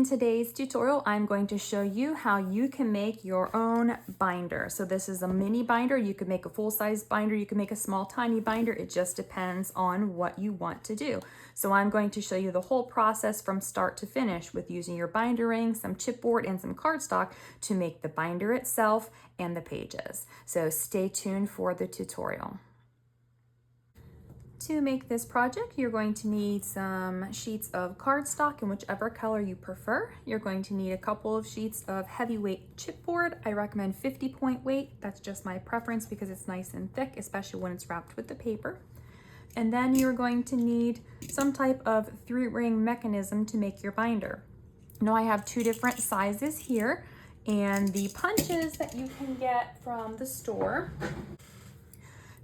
today's tutorial, I'm going to show you how you can make your own binder. So this is a mini binder. You could make a full-size binder. You can make a small, tiny binder. It just depends on what you want to do. So I'm going to show you the whole process from start to finish with using your binder ring, some chipboard, and some cardstock to make the binder itself and the pages. So stay tuned for the tutorial. To make this project, you're going to need some sheets of cardstock in whichever color you prefer. You're going to need a couple of sheets of heavyweight chipboard. I recommend 50-point weight. That's just my preference because it's nice and thick, especially when it's wrapped with the paper. And then you're going to need some type of 3-ring mechanism to make your binder. Now I have 2 different sizes here, and the punches that you can get from the store.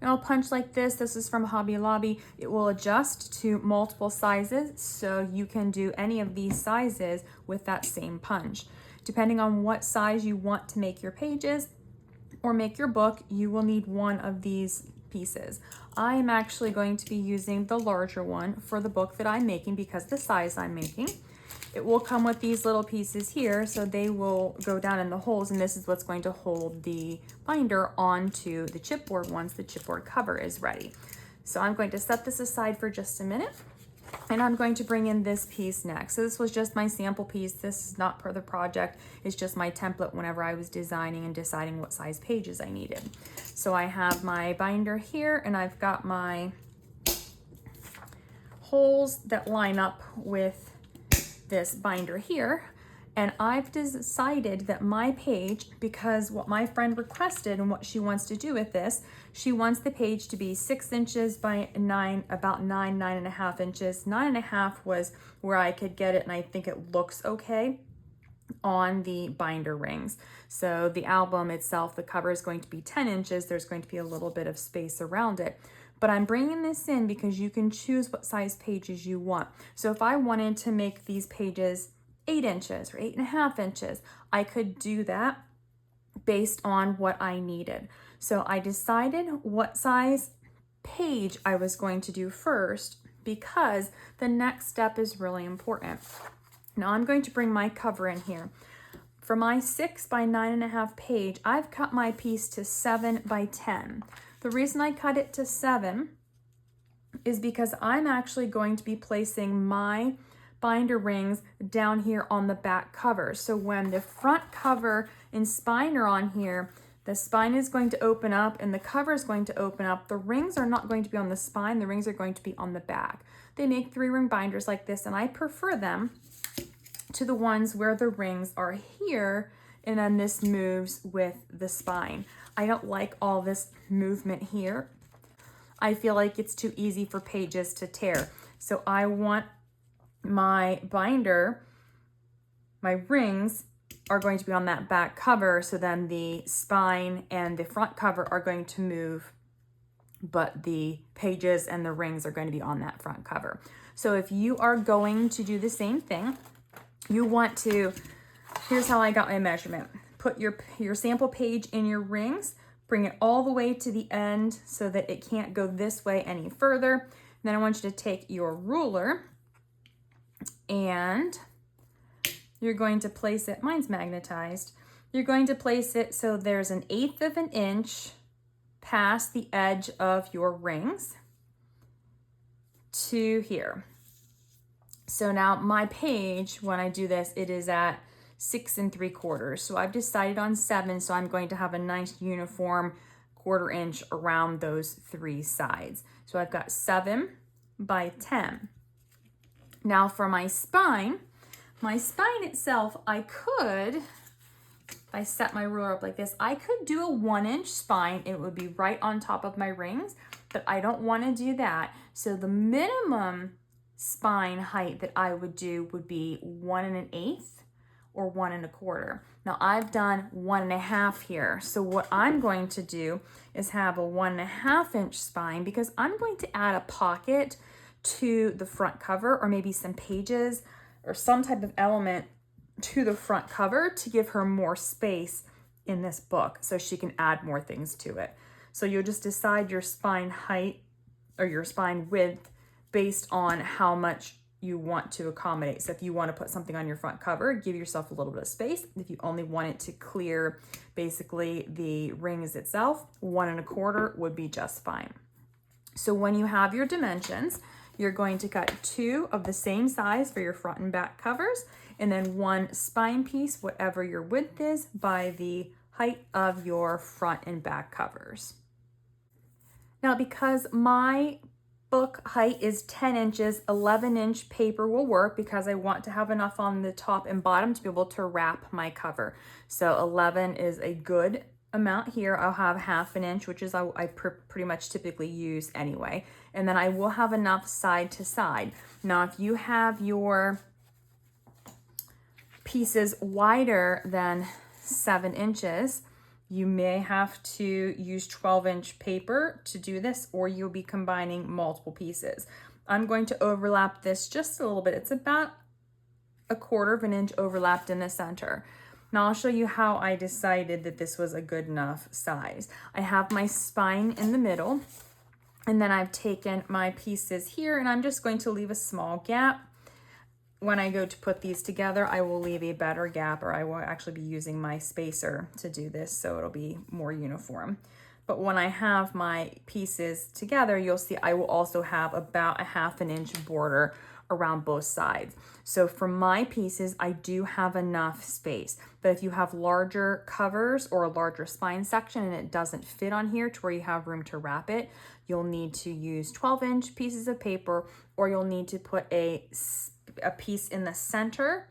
Now, a punch like this is from Hobby Lobby. It will adjust to multiple sizes, so you can do any of these sizes with that same punch. Depending on what size you want to make your pages or make your book, you will need one of these pieces. I am actually going to be using the larger one for the book that I'm making because the size I'm making. It will come with these little pieces here, so they will go down in the holes, and this is what's going to hold the binder onto the chipboard once the chipboard cover is ready. So I'm going to set this aside for just a minute, and I'm going to bring in this piece next. So this was just my sample piece. This is not part of the project. It's just my template whenever I was designing and deciding what size pages I needed. So I have my binder here, and I've got my holes that line up with this binder here, and I've decided that my page, because what my friend requested and what she wants to do with this, she wants the page to be 6 inches by 9, about 9.5 inches. 9.5 was where I could get it, and I think it looks okay on the binder rings. So the album itself, the cover is going to be 10 inches. There's going to be a little bit of space around it. But I'm bringing this in because you can choose what size pages you want. So if I wanted to make these pages 8 inches or 8.5 inches, I could do that based on what I needed. So I decided what size page I was going to do first because the next step is really important. Now I'm going to bring my cover in here. For my 6 by 9.5 page, I've cut my piece to 7 by 10. The reason I cut it to 7 is because I'm actually going to be placing my binder rings down here on the back cover. So when the front cover and spine are on here, the spine is going to open up and the cover is going to open up. The rings are not going to be on the spine, the rings are going to be on the back. They make 3-ring binders like this, and I prefer them to the ones where the rings are here and then this moves with the spine. I don't like all this movement here. I feel like it's too easy for pages to tear. So I want my binder, my rings are going to be on that back cover, so then the spine and the front cover are going to move, but the pages and the rings are going to be on that front cover. So if you are going to do the same thing, you want to, here's how I got my measurement. Put your sample page in your rings, bring it all the way to the end so that it can't go this way any further. Then I want you to take your ruler and you're going to place it, mine's magnetized, you're going to place it so there's 1/8 of an inch past the edge of your rings to here. So now my page, when I do this, it is at 6 3/4. So I've decided on 7, so I'm going to have a nice uniform 1/4 inch around those 3 sides. So I've got 7 by 10. Now for my spine itself, I could, if I set my ruler up like this, I could do a 1-inch spine. It would be right on top of my rings, but I don't want to do that. So the minimum spine height that I would do would be 1 1/8 or 1 1/4. Now I've done 1.5 here. So what I'm going to do is have a 1.5 inch spine because I'm going to add a pocket to the front cover, or maybe some pages or some type of element to the front cover to give her more space in this book so she can add more things to it. So you'll just decide your spine height or your spine width based on how much you want to accommodate. So if you want to put something on your front cover, give yourself a little bit of space. If you only want it to clear basically the rings itself, 1 1/4 would be just fine. So when you have your dimensions, you're going to cut 2 of the same size for your front and back covers, and then 1 spine piece, whatever your width is, by the height of your front and back covers. Now, because my book height is 10 inches, 11-inch paper will work because I want to have enough on the top and bottom to be able to wrap my cover. So 11 is a good amount here. I'll have 1/2 inch, which is I pretty much typically use anyway. And then I will have enough side to side. Now, if you have your pieces wider than 7 inches, you may have to use 12-inch paper to do this, or you'll be combining multiple pieces. I'm going to overlap this just a little bit. It's about 1/4 inch overlapped in the center. Now I'll show you how I decided that this was a good enough size. I have my spine in the middle, and then I've taken my pieces here, and I'm just going to leave a small gap. When I go to put these together, I will leave a better gap, or I will actually be using my spacer to do this, so it'll be more uniform. But when I have my pieces together, you'll see I will also have about 1/2 inch border around both sides. So for my pieces, I do have enough space. But if you have larger covers or a larger spine section and it doesn't fit on here to where you have room to wrap it, you'll need to use 12-inch pieces of paper, or you'll need to put a piece in the center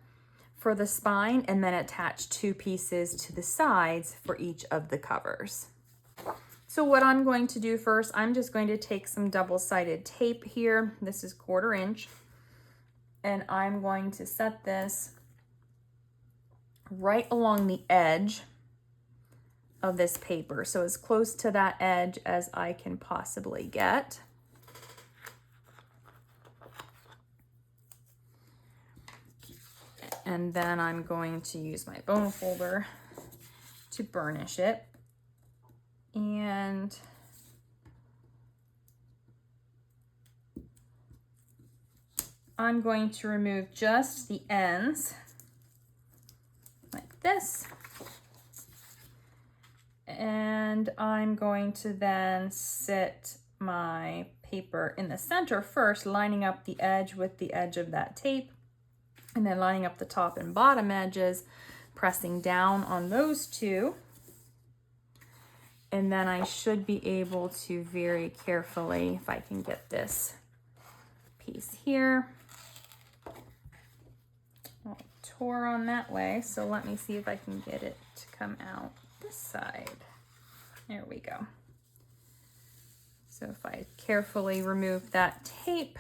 for the spine and then attach 2 pieces to the sides for each of the covers. So what I'm going to do first, I'm just going to take some double-sided tape here. This is 1/4 inch. And I'm going to set this right along the edge of this paper. So as close to that edge as I can possibly get. And then I'm going to use my bone folder to burnish it. And I'm going to remove just the ends like this. And I'm going to then sit my paper in the center first, lining up the edge with the edge of that tape, and then lining up the top and bottom edges, pressing down on those 2. And then I should be able to very carefully, if I can get this piece here, I'll tore on that way. So let me see if I can get it to come out this side. There we go. So if I carefully remove that tape,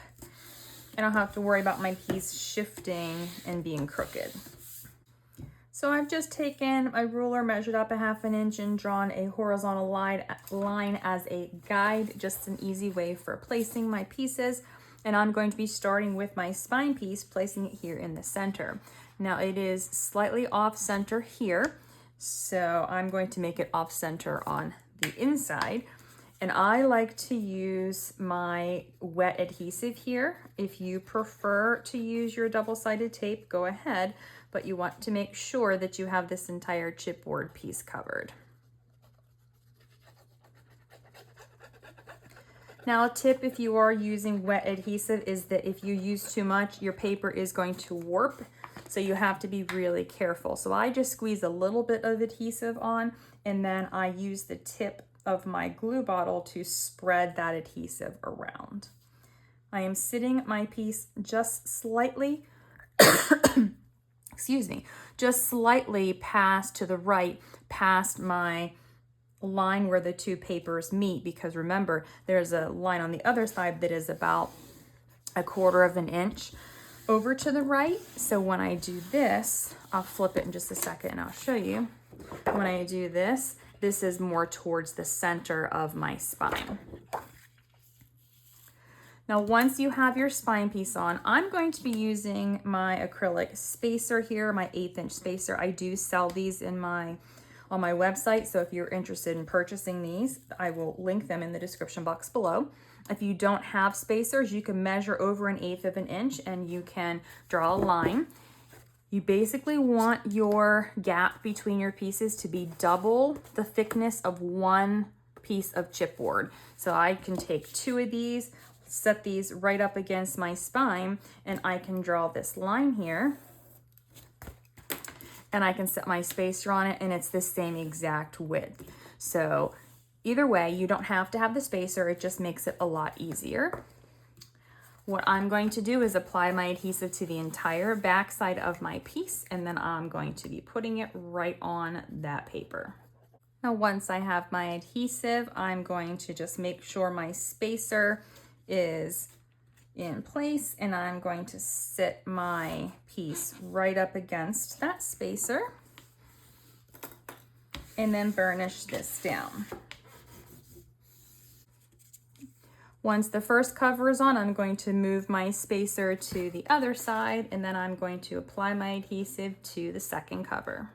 I don't have to worry about my piece shifting and being crooked. So I've just taken my ruler, measured up 1/2 inch, and drawn a horizontal line as a guide, just an easy way for placing my pieces. And I'm going to be starting with my spine piece, placing it here in the center. Now it is slightly off center here, so I'm going to make it off center on the inside. And I like to use my wet adhesive here. If you prefer to use your double-sided tape, go ahead, but you want to make sure that you have this entire chipboard piece covered. Now, a tip if you are using wet adhesive is that if you use too much, your paper is going to warp, so you have to be really careful. So I just squeeze a little bit of adhesive on, and then I use the tip of my glue bottle to spread that adhesive around. I am sitting my piece just slightly, excuse me, just slightly past to the right, past my line where the 2 papers meet, because remember, there's a line on the other side that is about 1/4 inch over to the right. So when I do this, I'll flip it in just a second and I'll show you. When I do this, this is more towards the center of my spine. Now, once you have your spine piece on, I'm going to be using my acrylic spacer here, my 1/8 inch spacer. I do sell these on my website, so if you're interested in purchasing these, I will link them in the description box below. If you don't have spacers, you can measure over 1/8 of an inch and you can draw a line. You basically want your gap between your pieces to be double the thickness of one piece of chipboard. So I can take 2 of these, set these right up against my spine, and I can draw this line here. And I can set my spacer on it, and it's the same exact width. So either way, you don't have to have the spacer, it just makes it a lot easier. What I'm going to do is apply my adhesive to the entire back side of my piece, and then I'm going to be putting it right on that paper. Now, once I have my adhesive, I'm going to just make sure my spacer is in place, and I'm going to sit my piece right up against that spacer and then burnish this down. Once the first cover is on, I'm going to move my spacer to the other side, and then I'm going to apply my adhesive to the second cover.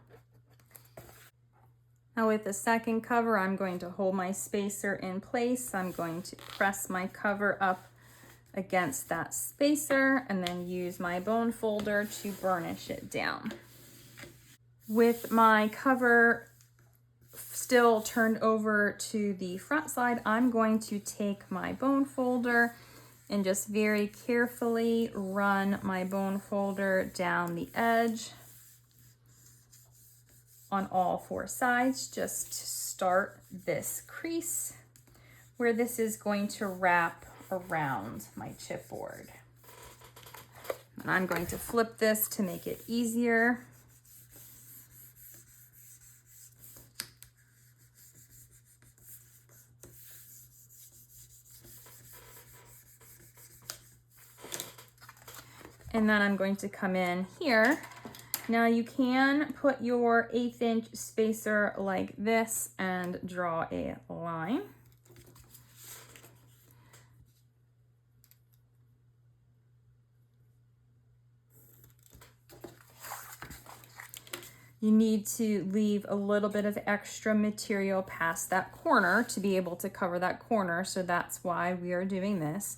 Now with the second cover, I'm going to hold my spacer in place. I'm going to press my cover up against that spacer and then use my bone folder to burnish it down. With my cover still turned over to the front side, I'm going to take my bone folder and just very carefully run my bone folder down the edge on all 4 sides, just to start this crease where this is going to wrap around my chipboard. And I'm going to flip this to make it easier. And then I'm going to come in here. Now you can put your 1/8 inch spacer like this and draw a line. You need to leave a little bit of extra material past that corner to be able to cover that corner, so that's why we are doing this.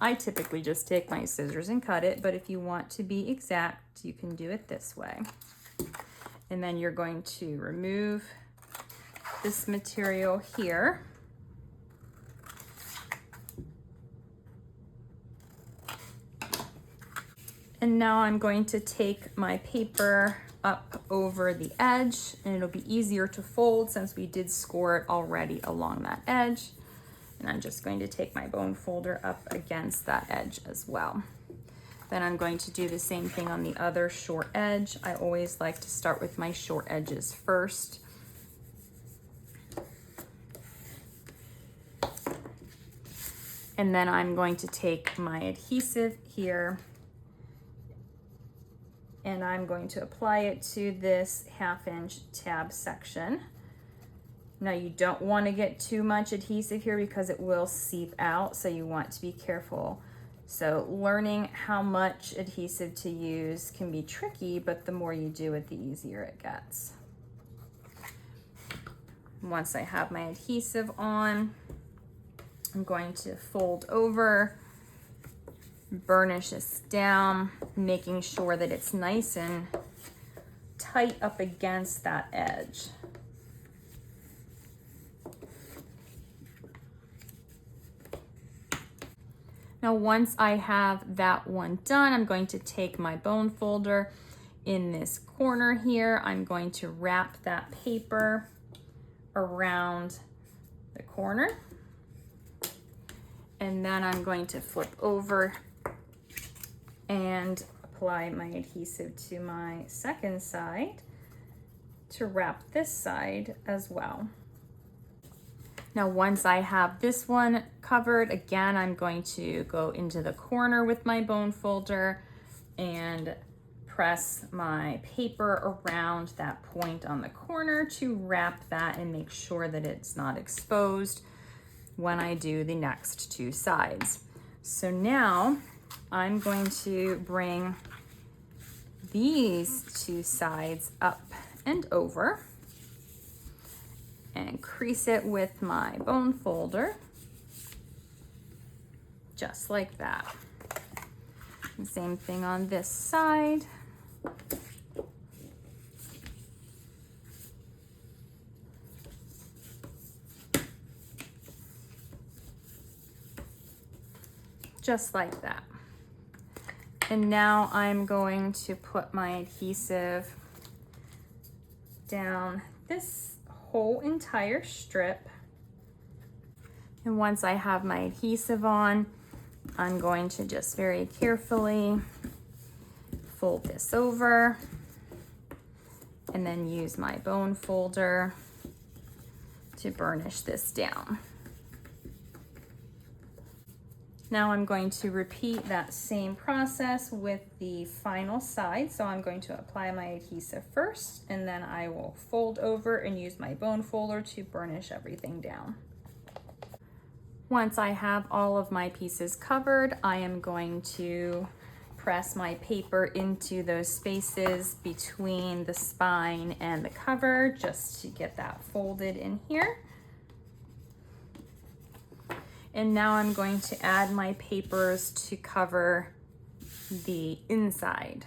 I typically just take my scissors and cut it, but if you want to be exact, you can do it this way. And then you're going to remove this material here. And now I'm going to take my paper up over the edge, and it'll be easier to fold since we did score it already along that edge. And I'm just going to take my bone folder up against that edge as well. Then I'm going to do the same thing on the other short edge. I always like to start with my short edges first. And then I'm going to take my adhesive here and I'm going to apply it to this 1/2 inch tab section. Now you don't want to get too much adhesive here because it will seep out, so you want to be careful. So learning how much adhesive to use can be tricky, but the more you do it, the easier it gets. Once I have my adhesive on, I'm going to fold over, burnish this down, making sure that it's nice and tight up against that edge. Now, once I have that one done, I'm going to take my bone folder in this corner here. I'm going to wrap that paper around the corner. And then I'm going to flip over and apply my adhesive to my second side to wrap this side as well. Now, once I have this one covered, again, I'm going to go into the corner with my bone folder and press my paper around that point on the corner to wrap that and make sure that it's not exposed when I do the next 2 sides. So now I'm going to bring these 2 sides up and over and crease it with my bone folder. just like that. Same thing on this side. Just like that. And now I'm going to put my adhesive down this whole entire strip. And once I have my adhesive on, I'm going to just very carefully fold this over and then use my bone folder to burnish this down. Now I'm going to repeat that same process with the final side. So I'm going to apply my adhesive first, and then I will fold over and use my bone folder to burnish everything down. Once I have all of my pieces covered, I am going to press my paper into those spaces between the spine and the cover just to get that folded in here. And now I'm going to add my papers to cover the inside.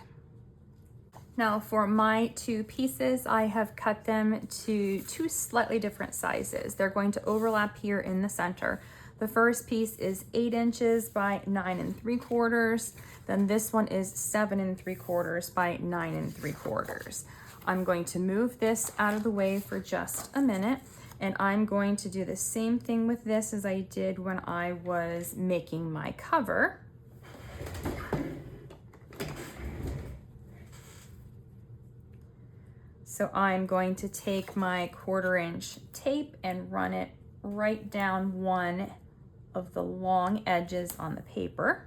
Now for my two pieces, I have cut them to two slightly different sizes. They're going to overlap here in the center. The first piece is 8 inches by 9 3/4. Then this one is 7 3/4 by 9 3/4. I'm going to move this out of the way for just a minute, and I'm going to do the same thing with this as I did when I was making my cover. So I'm going to take my 1/4 inch tape and run it right down one of the long edges on the paper.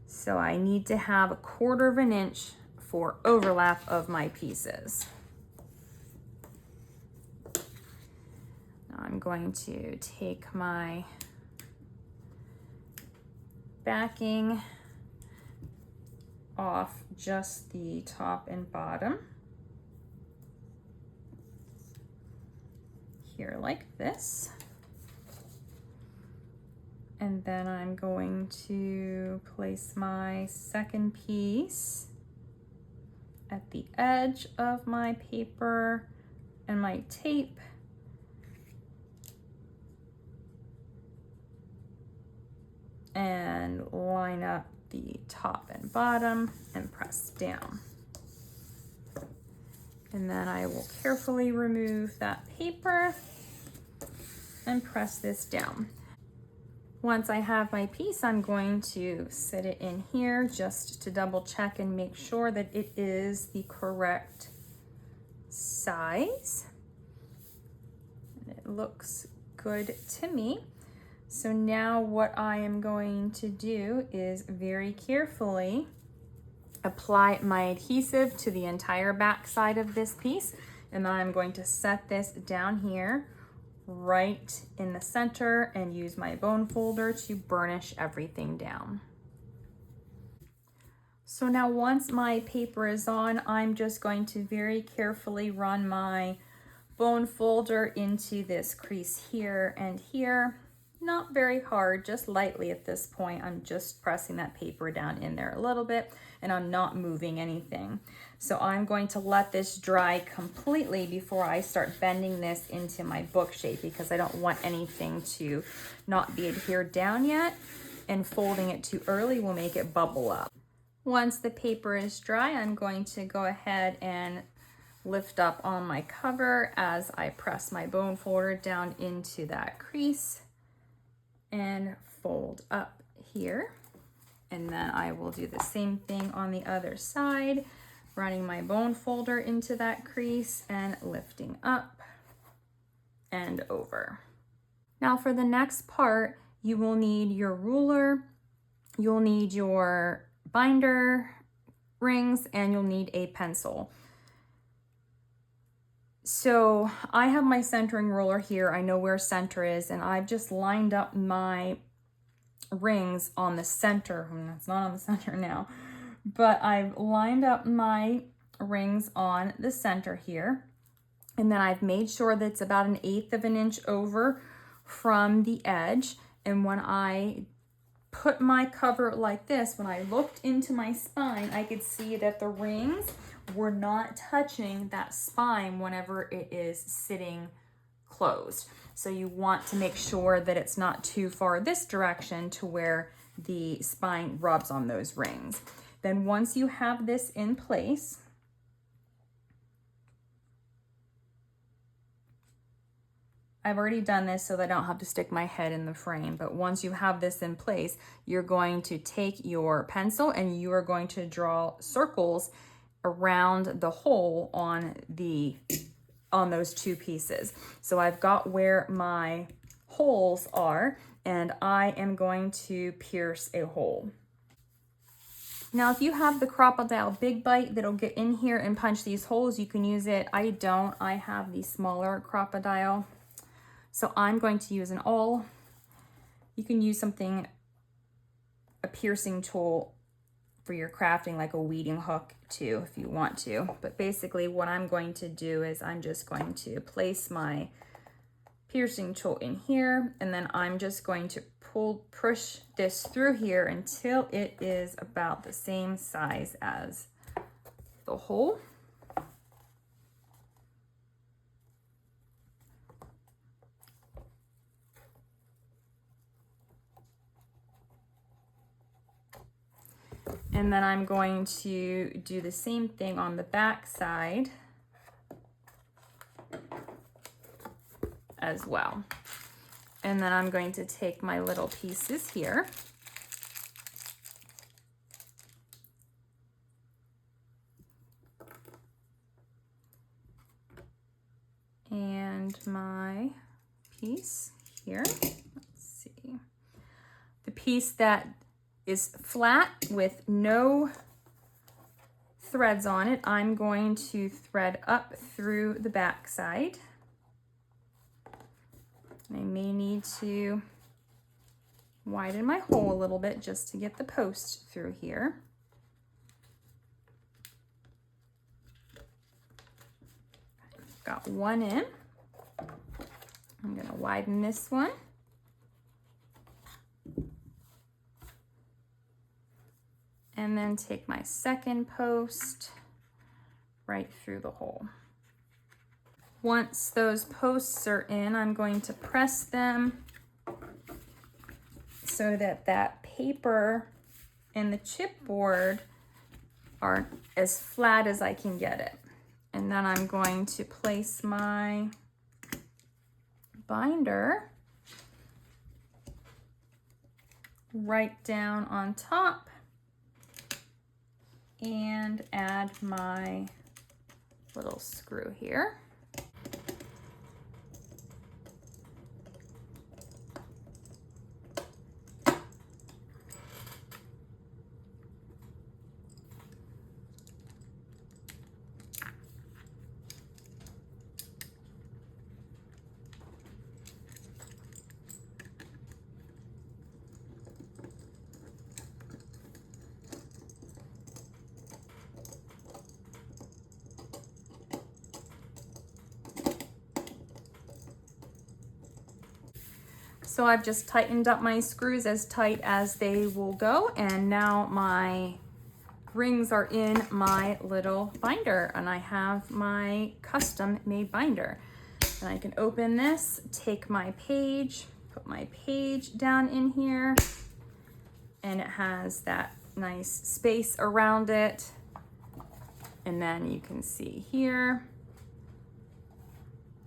So I need to have 1/4 inch for overlap of my pieces. Now I'm going to take my backing off just the top and bottom here like this. And then I'm going to place my second piece at the edge of my paper and my tape. And line up the top and bottom and press down. And then I will carefully remove that paper and press this down. Once I have my piece, I'm going to sit it in here just to double check and make sure that it is the correct size. And it looks good to me. So now what I am going to do is very carefully apply my adhesive to the entire back side of this piece. And then I'm going to set this down here right in the center and use my bone folder to burnish everything down. So now once my paper is on, I'm just going to very carefully run my bone folder into this crease here and here. Not very hard, just lightly at this point. I'm just pressing that paper down in there a little bit, and I'm not moving anything. So I'm going to let this dry completely before I start bending this into my book shape, because I don't want anything to not be adhered down yet, and folding it too early will make it bubble up. Once the paper is dry, I'm going to go ahead and lift up on my cover as I press my bone folder down into that crease and fold up here. And then I will do the same thing on the other side, running my bone folder into that crease and lifting up and over. Now for the next part, you will need your ruler, you'll need your binder rings, and you'll need a pencil. So I have my centering ruler here. I know where center is, and I've just lined up my rings on the center. It's not on the center now, but I've lined up my rings on the center here. And then I've made sure that it's about 1/8 of an inch over from the edge. And when I put my cover like this, when I looked into my spine, I could see that the rings were not touching that spine whenever it is sitting closed. So you want to make sure that it's not too far this direction to where the spine rubs on those rings. Then once you have this in place, I've already done this so that I don't have to stick my head in the frame, but once you have this in place, you're going to take your pencil and you are going to draw circles around the hole on those two pieces. So I've got where my holes are, and I am going to pierce a hole. Now, if you have the Crop-A-Dile Big Bite that'll get in here and punch these holes, you can use it. I don't. I have the smaller Crop-A-Dile. So I'm going to use an awl. You can use something, a piercing tool for your crafting, like a weeding hook too, if you want to. But basically what I'm going to do is I'm just going to place my piercing tool in here, and then I'm just going to push this through here until it is about the same size as the hole. And then I'm going to do the same thing on the back side as well. And then I'm going to take my little pieces here and my piece here. Let's see. The piece that is flat with no threads on it, I'm going to thread up through the back side. I may need to widen my hole a little bit just to get the post through here. Got one in. I'm going to widen this one. And then take my second post right through the hole. Once those posts are in, I'm going to press them so that that paper and the chipboard are as flat as I can get it. And then I'm going to place my binder right down on top and add my little screw here. So I've just tightened up my screws as tight as they will go, and now my rings are in my little binder, and I have my custom made binder. And I can open this, take my page, put my page down in here, and it has that nice space around it. And then you can see here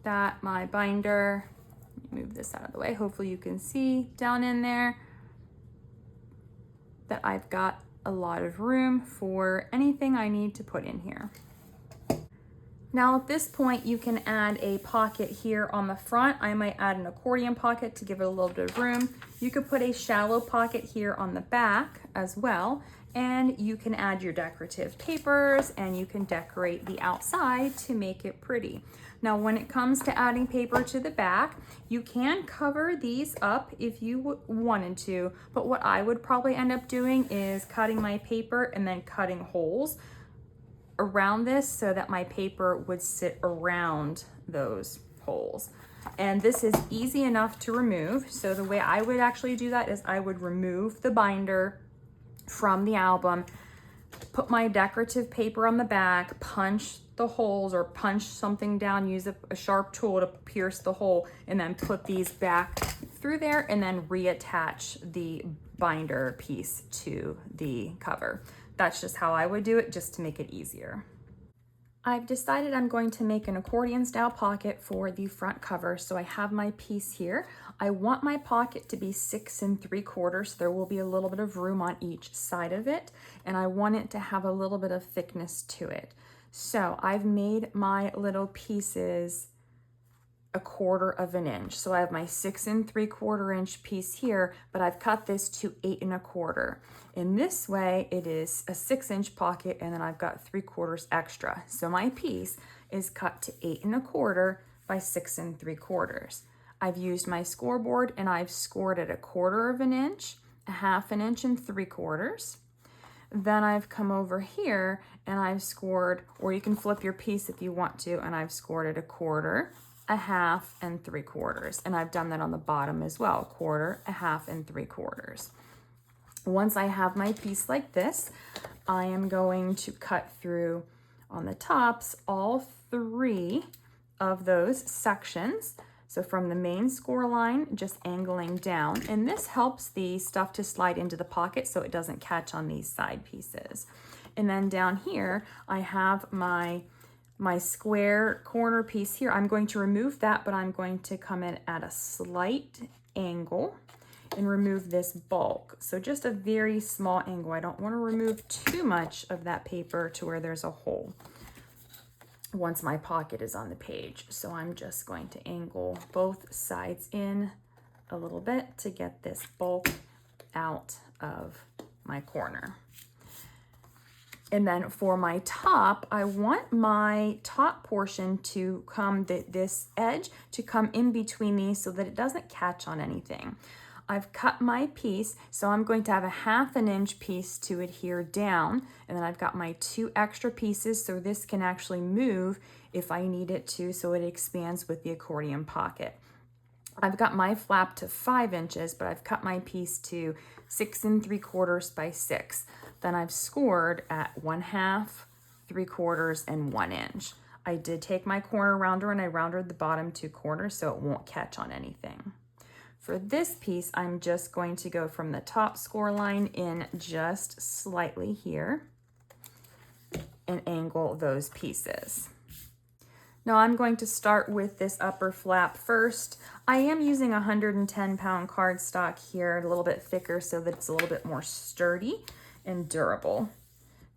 that my binder, move this out of the way, hopefully you can see down in there that I've got a lot of room for anything I need to put in here. Now at this point you can add a pocket here on the front. I might add an accordion pocket to give it a little bit of room. You could put a shallow pocket here on the back as well, and you can add your decorative papers and you can decorate the outside to make it pretty. Now, when it comes to adding paper to the back, you can cover these up if you wanted to, but what I would probably end up doing is cutting my paper and then cutting holes around this so that my paper would sit around those holes. And this is easy enough to remove. So the way I would actually do that is I would remove the binder from the album, put my decorative paper on the back, punch the holes or punch something down, use a sharp tool to pierce the hole, and then put these back through there and then reattach the binder piece to the cover. That's just how I would do it, just to make it easier. I've decided I'm going to make an accordion style pocket for the front cover. So I have my piece here. I want my pocket to be 6 3/4. So there will be a little bit of room on each side of it. And I want it to have a little bit of thickness to it. So I've made my little pieces 1/4 inch. So I have my 6 3/4 inch piece here, but I've cut this to 8 1/4. In this way, it is a 6-inch pocket, and then I've got 3/4 extra. So my piece is cut to 8 1/4 by 6 3/4. I've used my scoreboard and I've scored it 1/4 inch, 1/2 inch, and 3/4. Then I've come over here and I've scored, or you can flip your piece if you want to, and I've scored it 1/4, 1/2, and 3/4. And I've done that on the bottom as well, 1/4, 1/2, and 3/4. Once I have my piece like this, I am going to cut through on the tops all 3 of those sections. So from the main score line, just angling down, and this helps the stuff to slide into the pocket so it doesn't catch on these side pieces. And then down here, I have my square corner piece here. I'm going to remove that, but I'm going to come in at a slight angle and remove this bulk. So just a very small angle. I don't want to remove too much of that paper to where there's a hole once my pocket is on the page. So I'm just going to angle both sides in a little bit to get this bulk out of my corner. And then for my top, I want my top portion to come, this edge to come in between these so that it doesn't catch on anything. I've cut my piece, so I'm going to have a 1/2 inch piece to adhere down, and then I've got my 2 extra pieces, so this can actually move if I need it to, so it expands with the accordion pocket. I've got my flap to 5 inches, but I've cut my piece to 6 3/4 by 6. Then I've scored at 1/2, 3/4, and 1 inch. I did take my corner rounder and I rounded the bottom 2 corners so it won't catch on anything. For this piece, I'm just going to go from the top score line in just slightly here and angle those pieces. Now I'm going to start with this upper flap first. I am using a 110-pound cardstock here, a little bit thicker so that it's a little bit more sturdy and durable.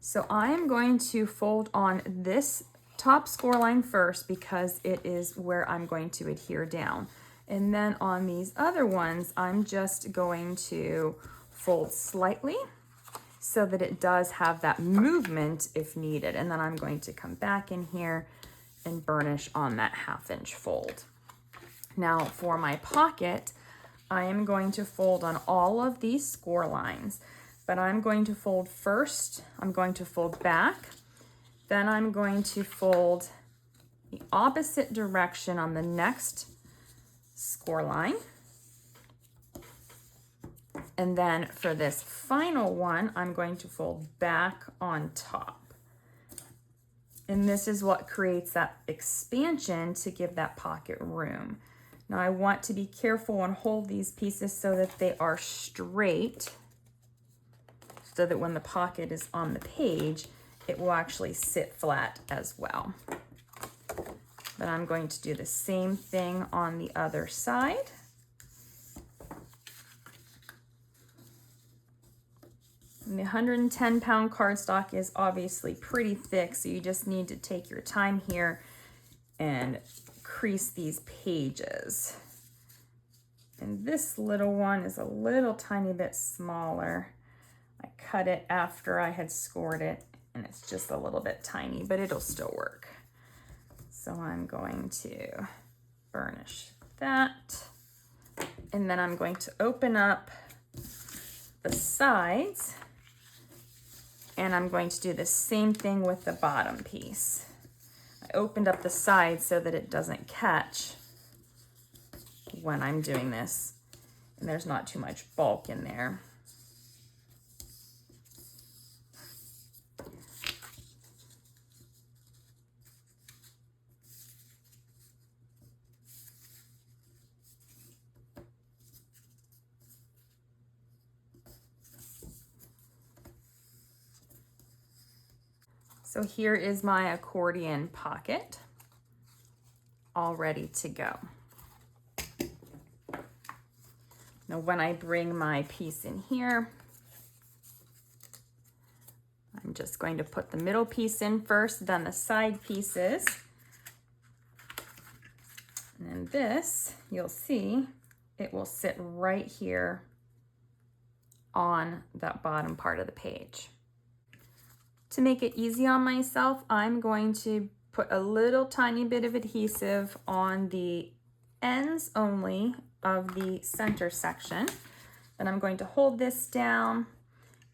So I am going to fold on this top score line first because it is where I'm going to adhere down. And then on these other ones, I'm just going to fold slightly so that it does have that movement if needed. And then I'm going to come back in here and burnish on that 1/2 inch fold. Now for my pocket, I am going to fold on all of these score lines, but I'm going to fold first, I'm going to fold back, then I'm going to fold the opposite direction on the next score line. And then for this final one, I'm going to fold back on top. And this is what creates that expansion to give that pocket room. Now I want to be careful and hold these pieces so that they are straight, so that when the pocket is on the page, it will actually sit flat as well. Then I'm going to do the same thing on the other side. And the 110-pound cardstock is obviously pretty thick, so you just need to take your time here and crease these pages. And this little one is a little tiny bit smaller. I cut it after I had scored it, and it's just a little bit tiny, but it'll still work. So I'm going to burnish that. And then I'm going to open up the sides, and I'm going to do the same thing with the bottom piece. I opened up the sides so that it doesn't catch when I'm doing this, and there's not too much bulk in there. So here is my accordion pocket, all ready to go. Now when I bring my piece in here, I'm just going to put the middle piece in first, then the side pieces. And then this, you'll see, it will sit right here on that bottom part of the page. To make it easy on myself, I'm going to put a little tiny bit of adhesive on the ends only of the center section. Then I'm going to hold this down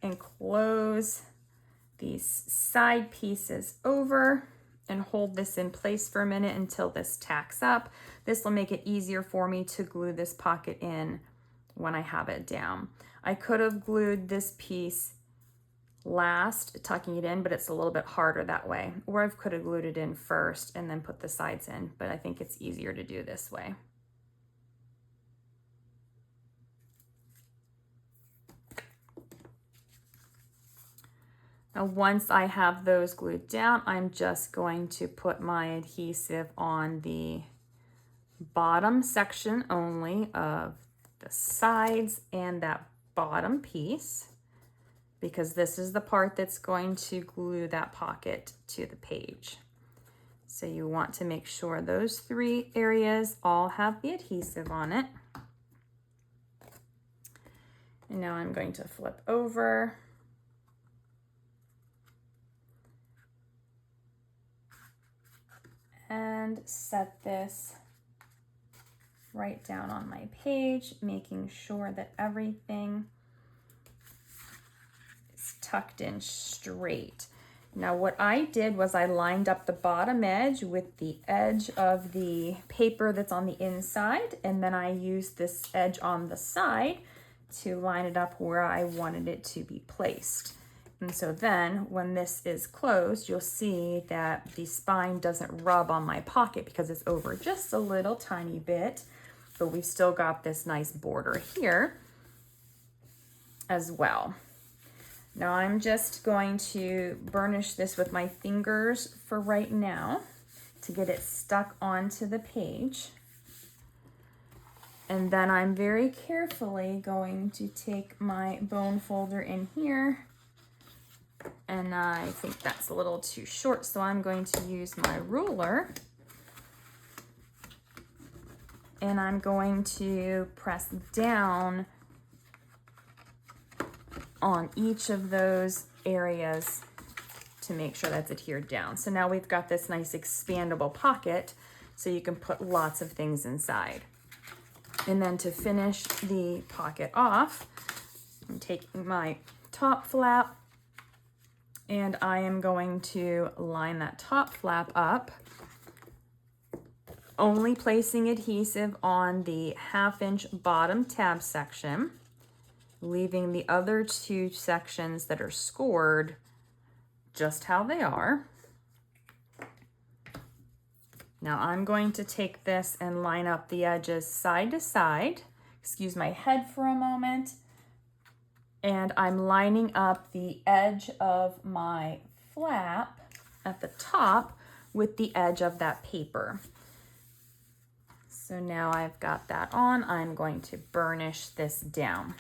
and close these side pieces over and hold this in place for a minute until this tacks up. This will make it easier for me to glue this pocket in when I have it down. I could have glued this piece last, tucking it in, but it's a little bit harder that way. Or I could have glued it in first and then put the sides in, but I think it's easier to do this way. Now, once I have those glued down, I'm just going to put my adhesive on the bottom section only of the sides and that bottom piece, because this is the part that's going to glue that pocket to the page. So you want to make sure those three areas all have the adhesive on it. And now I'm going to flip over. And set this right down on my page, making sure that everything tucked in straight. Now what I did was I lined up the bottom edge with the edge of the paper that's on the inside, and then I used this edge on the side to line it up where I wanted it to be placed. And so then when this is closed, you'll see that the spine doesn't rub on my pocket because it's over just a little tiny bit, but we've still got this nice border here as well. Now I'm just going to burnish this with my fingers for right now to get it stuck onto the page. And then I'm very carefully going to take my bone folder in here, and I think that's a little too short, so I'm going to use my ruler. And I'm going to press down on each of those areas to make sure that's adhered down. So now we've got this nice expandable pocket so you can put lots of things inside. And then to finish the pocket off, I'm taking my top flap and I am going to line that top flap up, only placing adhesive on the 1/2 inch bottom tab section, leaving the other two sections that are scored just how they are. Now I'm going to take this and line up the edges side to side. Excuse my head for a moment. And I'm lining up the edge of my flap at the top with the edge of that paper. So now I've got that on, I'm going to burnish this down.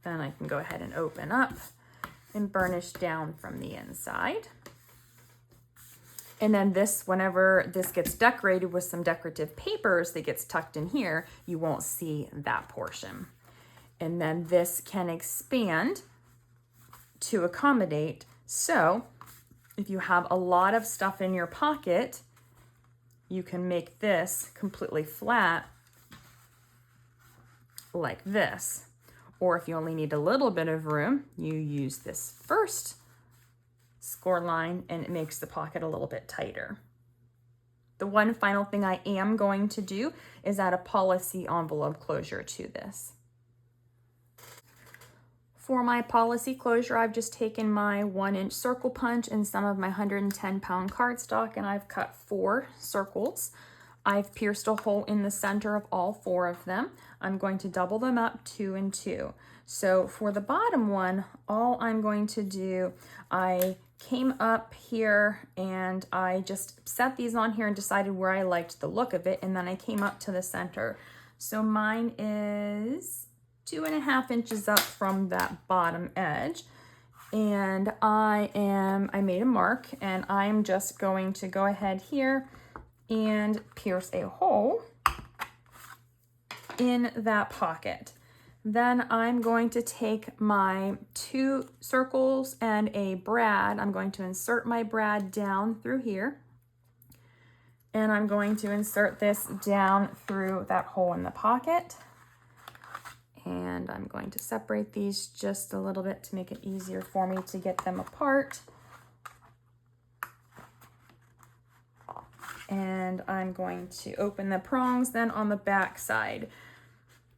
Then I can go ahead and open up and burnish down from the inside. And then this, whenever this gets decorated with some decorative papers that gets tucked in here, you won't see that portion. And then this can expand to accommodate. So if you have a lot of stuff in your pocket, you can make this completely flat like this. Or if you only need a little bit of room, you use this first score line, and it makes the pocket a little bit tighter. The one final thing I am going to do is add a policy envelope closure to this. For my policy closure, I've just taken my 1-inch circle punch and some of my 110-pound cardstock, and I've cut 4 circles. I've pierced a hole in the center of all 4 of them. I'm going to double them up 2 and 2. So for the bottom one, all I'm going to do, I came up here and I just set these on here and decided where I liked the look of it, and then I came up to the center. So mine is 2.5 inches up from that bottom edge, and I made a mark, and I'm just going to go ahead here and pierce a hole in that pocket. Then I'm going to take my 2 circles and a brad. I'm going to insert my brad down through here, and I'm going to insert this down through that hole in the pocket. And I'm going to separate these just a little bit to make it easier for me to get them apart. And I'm going to open the prongs then on the back side.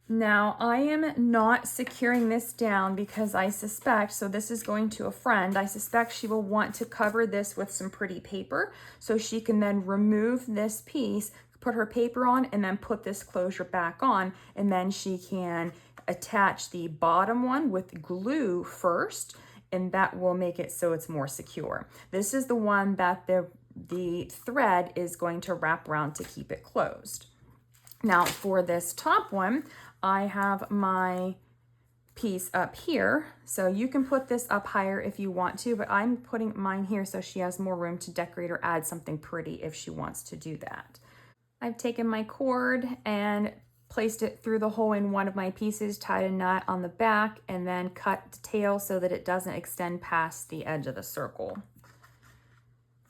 Now I am not securing this down because I suspect, so this is going to a friend, I suspect she will want to cover this with some pretty paper so she can then remove this piece, put her paper on, and then put this closure back on, and then she can attach the bottom one with glue first, and that will make it so it's more secure. This is the one that the thread is going to wrap around to keep it closed. Now for this top one, I have my piece up here, so you can put this up higher if you want to, but I'm putting mine here so she has more room to decorate or add something pretty if she wants to do that. I've taken my cord and placed it through the hole in one of my pieces, tied a knot on the back, and then cut the tail so that it doesn't extend past the edge of the circle.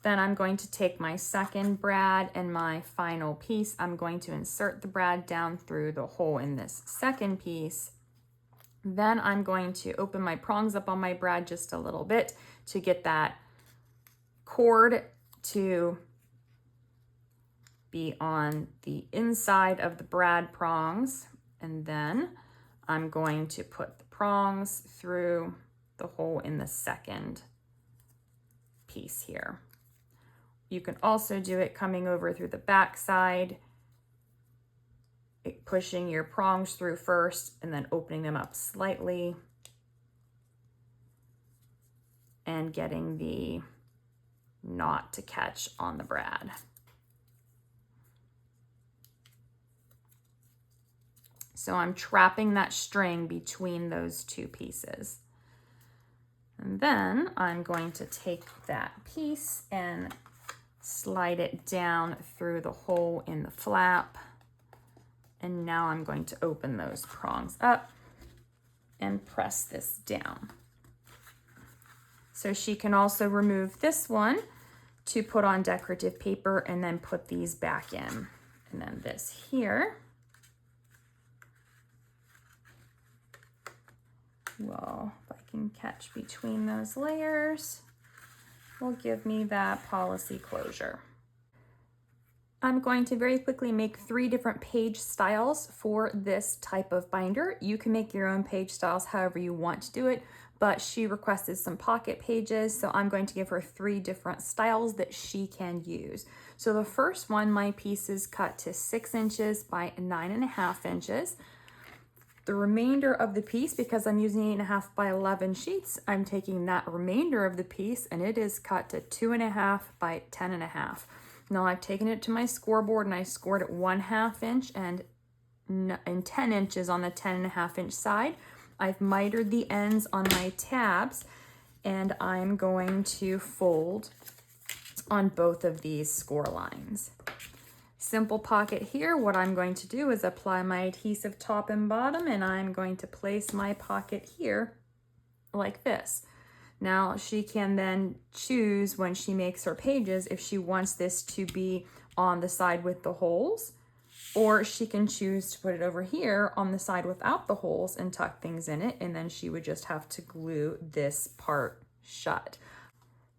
Then I'm going to take my second brad and my final piece. I'm going to insert the brad down through the hole in this second piece. Then I'm going to open my prongs up on my brad just a little bit to get that cord to be on the inside of the brad prongs. And then I'm going to put the prongs through the hole in the second piece here. You can also do it coming over through the back side, pushing your prongs through first and then opening them up slightly and getting the knot to catch on the brad. So I'm trapping that string between those 2 pieces. And then I'm going to take that piece and slide it down through the hole in the flap. And now I'm going to open those prongs up and press this down. So she can also remove this one to put on decorative paper and then put these back in. And then this here, well, if I can catch between those layers, will give me that policy closure. I'm going to very quickly make 3 different page styles for this type of binder. You can make your own page styles however you want to do it, but she requested some pocket pages, so I'm going to give her 3 different styles that she can use. So the first one, my piece is cut to 6 inches by 9.5 inches. The remainder of the piece, because I'm using 8.5 by 11 sheets, I'm taking that remainder of the piece and it is cut to 2.5 by 10.5. Now I've taken it to my scoreboard and I scored it 1/2 inch and 10 inches on the 10.5 inch side. I've mitered the ends on my tabs and I'm going to fold on both of these score lines. Simple pocket here, what I'm going to do is apply my adhesive top and bottom, and I'm going to place my pocket here like this. Now she can then choose when she makes her pages if she wants this to be on the side with the holes, or she can choose to put it over here on the side without the holes and tuck things in it, and then she would just have to glue this part shut.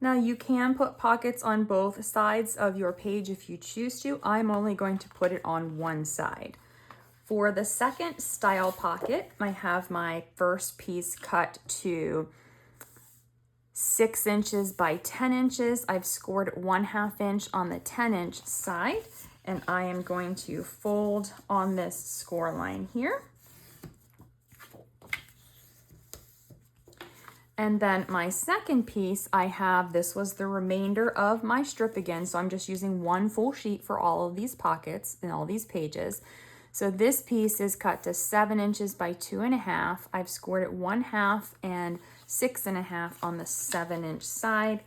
Now you can put pockets on both sides of your page if you choose to. I'm only going to put it on one side. For the second style pocket, I have my first piece cut to 6 inches by 10 inches. I've scored 1/2 inch on the 10-inch side, and I am going to fold on this score line here. And then my second piece, I have, this was the remainder of my strip again, so I'm just using one full sheet for all of these pockets and all these pages. So this piece is cut to 7 inches by 2.5. I've scored it 1/2 and 6.5 on the 7-inch side,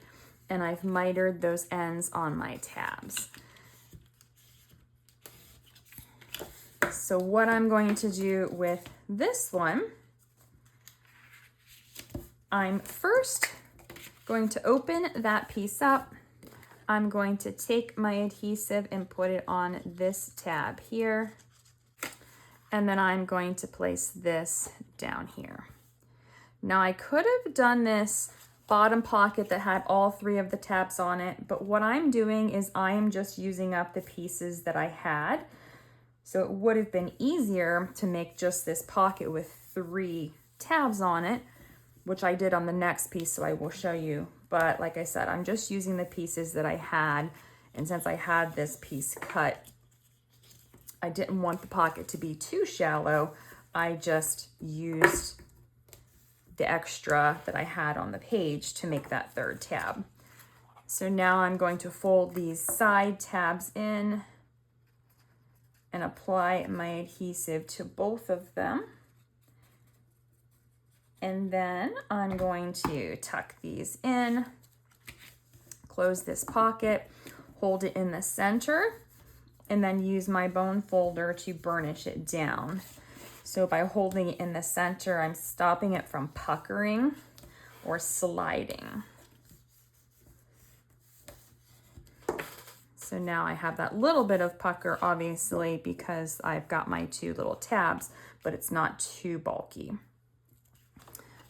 and I've mitered those ends on my tabs. So what I'm going to do with this one, I'm first going to open that piece up. I'm going to take my adhesive and put it on this tab here. And then I'm going to place this down here. Now I could have done this bottom pocket that had all 3 of the tabs on it, but what I'm doing is I'm just using up the pieces that I had. So it would have been easier to make just this pocket with 3 tabs on it, which I did on the next piece, so I will show you. But like I said, I'm just using the pieces that I had, and since I had this piece cut, I didn't want the pocket to be too shallow. I just used the extra that I had on the page to make that 3rd tab. So now I'm going to fold these side tabs in and apply my adhesive to both of them. And then I'm going to tuck these in, close this pocket, hold it in the center, and then use my bone folder to burnish it down. So by holding it in the center, I'm stopping it from puckering or sliding. So now I have that little bit of pucker, obviously, because I've got my 2 little tabs, but it's not too bulky.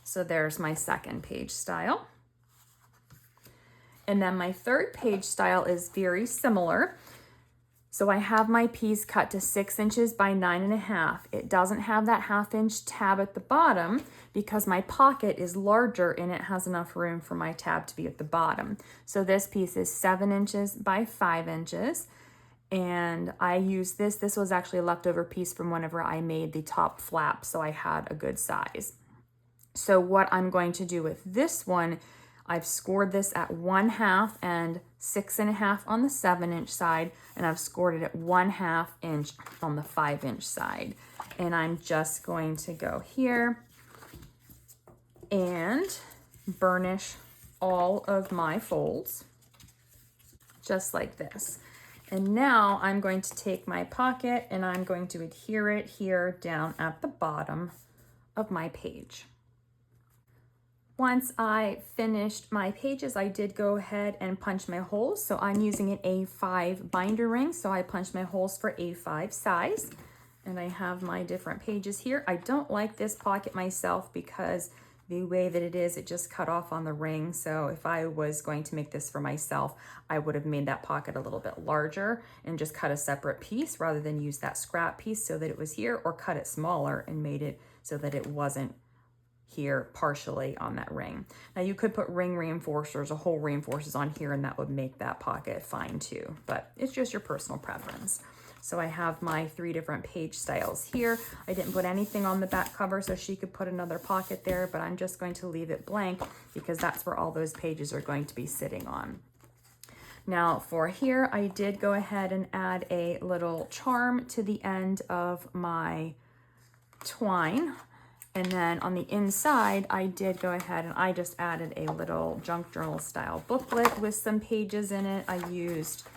So there's my second page style. And then my third page style is very similar. So I have my piece cut to 6 inches by 9.5. It doesn't have that 1/2 inch tab at the bottom because my pocket is larger and it has enough room for my tab to be at the bottom. So this piece is 7 inches by 5 inches. And I used this. This was actually a leftover piece from whenever I made the top flap, so I had a good size. So what I'm going to do with this one, I've scored this at 1/2 and 6.5 on the 7-inch side, and I've scored it at 1/2 inch on the 5-inch side. And I'm just going to go here and burnish all of my folds, just like this. And now I'm going to take my pocket and I'm going to adhere it here down at the bottom of my page. Once I finished my pages, I did go ahead and punch my holes. So I'm using an A5 binder ring, so I punched my holes for A5 size. And I have my different pages here. I don't like this pocket myself because the way that it is, it just cut off on the ring. So if I was going to make this for myself, I would have made that pocket a little bit larger and just cut a separate piece rather than use that scrap piece so that it was here, or cut it smaller and made it so that it wasn't here partially on that ring. Now you could put ring reinforcers or hole reinforcers on here and that would make that pocket fine too, but it's just your personal preference. So I have my 3 different page styles here. I didn't put anything on the back cover so she could put another pocket there, but I'm just going to leave it blank because that's where all those pages are going to be sitting on. Now for here, I did go ahead and add a little charm to the end of my twine. And then on the inside, I did go ahead and I just added a little junk journal style booklet with some pages in it. I used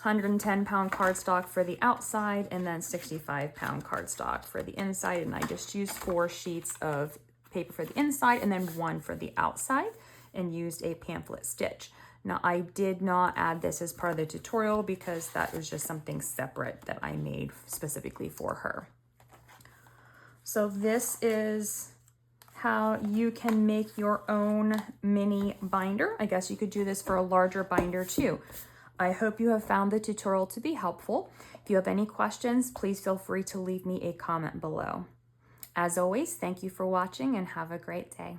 110-pound cardstock for the outside and then 65-pound cardstock for the inside. And I just used 4 sheets of paper for the inside and then 1 for the outside and used a pamphlet stitch. Now I did not add this as part of the tutorial because that was just something separate that I made specifically for her. So this is how you can make your own mini binder. I guess you could do this for a larger binder too. I hope you have found the tutorial to be helpful. If you have any questions, please feel free to leave me a comment below. As always, thank you for watching and have a great day.